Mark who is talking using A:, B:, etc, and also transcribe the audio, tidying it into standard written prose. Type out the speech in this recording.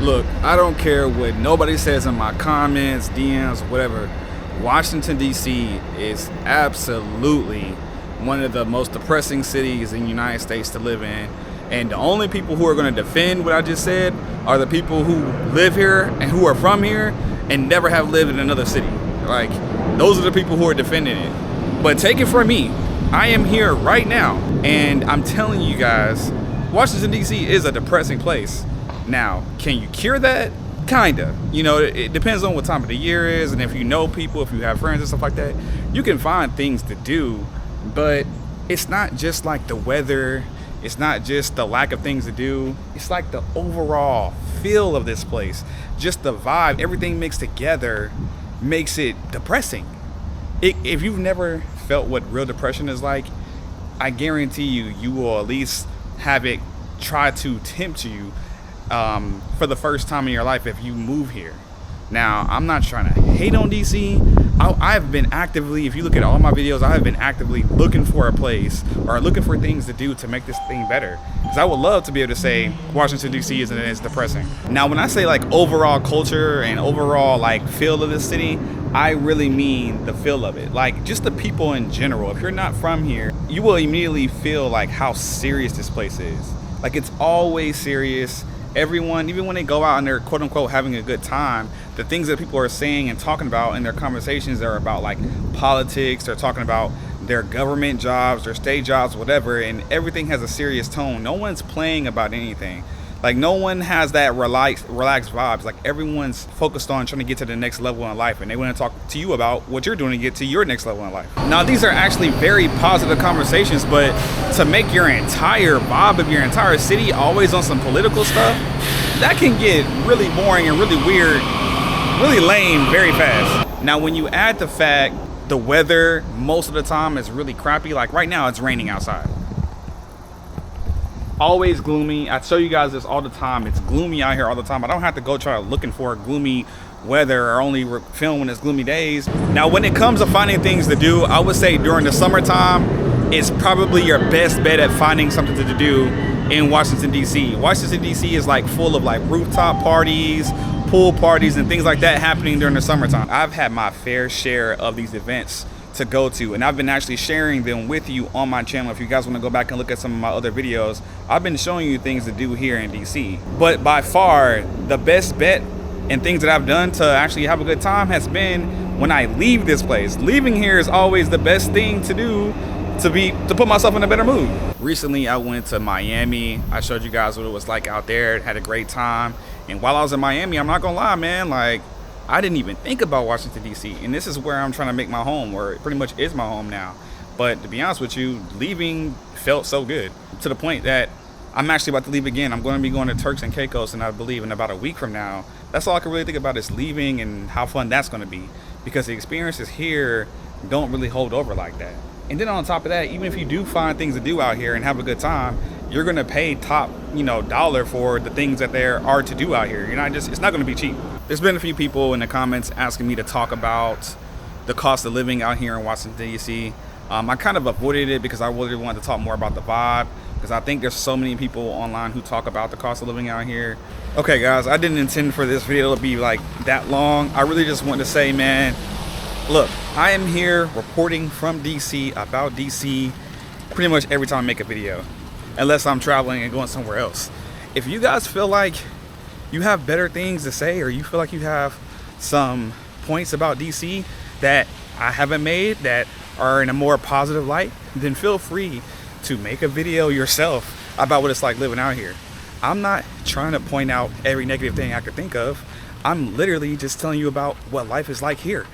A: Look, I don't care what nobody says in my comments, DMs, whatever. Washington, D.C. is absolutely one of the most depressing cities in the United States to live in. And the only people who are going to defend what I just said are the people who live here and who are from here and never have lived in another city. Like, those are the people who are defending it. But take it from me, I am here right now, and I'm telling you guys, Washington, D.C. is a depressing place. Now, can you cure that? Kinda. You know, it depends on what time of the year is, and if you know people, if you have friends and stuff like that, you can find things to do. But it's not just like the weather, it's not just the lack of things to do, it's like the overall feel of this place. Just the vibe, everything mixed together makes it depressing. If you've never felt what real depression is like, I guarantee you will at least have it try to tempt you for the first time in your life if you move here. Now, I'm not trying to hate on DC. I've been actively, if you look at all my videos, I have been actively looking for a place or looking for things to do to make this thing better. Because I would love to be able to say Washington, D.C. isn't as depressing. Now, when I say like overall culture and overall like feel of the city, I really mean the feel of it. Like just the people in general. If you're not from here, you will immediately feel like how serious this place is. Like it's always serious. Everyone, even when they go out and they're quote unquote having a good time, the things that people are saying and talking about in their conversations are about like politics, they're talking about their government jobs, their state jobs, whatever, and everything has a serious tone. No one's playing about anything. Like no one has that relaxed vibes. Like everyone's focused on trying to get to the next level in life, and they want to talk to you about what you're doing to get to your next level in life. Now these are actually very positive conversations, but to make your entire vibe of your entire city always on some political stuff, that can get really boring and really weird, really lame very fast. Now when you add the fact the weather most of the time is really crappy, like right now it's raining outside. Always gloomy. I show you guys this all the time. It's gloomy out here all the time. I don't have to go try looking for gloomy weather or only film when it's gloomy days. Now, when it comes to finding things to do, I would say during the summertime, it's probably your best bet at finding something to do in Washington, D.C. Washington, D.C. is like full of like rooftop parties, pool parties, and things like that happening during the summertime. I've had my fair share of these events to go to, and I've been actually sharing them with you on my channel. If you guys want to go back and look at some of my other videos, I've been showing you things to do here in DC. But by far the best bet and things that I've done to actually have a good time has been when I leave this place. Leaving here is always the best thing to do to put myself in a better mood. Recently I went to Miami. I showed you guys what it was like out there, had a great time. And while I was in Miami, I'm not gonna lie, man, like I didn't even think about Washington, D.C. And this is where I'm trying to make my home, or it pretty much is my home now. But to be honest with you, leaving felt so good to the point that I'm actually about to leave again. I'm going to be going to Turks and Caicos, and I believe in about a week from now. That's all I can really think about is leaving and how fun that's going to be, because the experiences here don't really hold over like that. And then on top of that, even if you do find things to do out here and have a good time, you're going to pay top, dollar for the things that there are to do out here. It's not going to be cheap. There's been a few people in the comments asking me to talk about the cost of living out here in Washington, D.C. I kind of avoided it because I really wanted to talk more about the vibe, because I think there's so many people online who talk about the cost of living out here. Okay, guys, I didn't intend for this video to be like that long. I really just wanted to say, man, look, I am here reporting from DC about DC pretty much every time I make a video, unless I'm traveling and going somewhere else. If you guys feel like you have better things to say, or you feel like you have some points about DC that I haven't made that are in a more positive light, then feel free to make a video yourself about what it's like living out here. I'm not trying to point out every negative thing I could think of. I'm literally just telling you about what life is like here.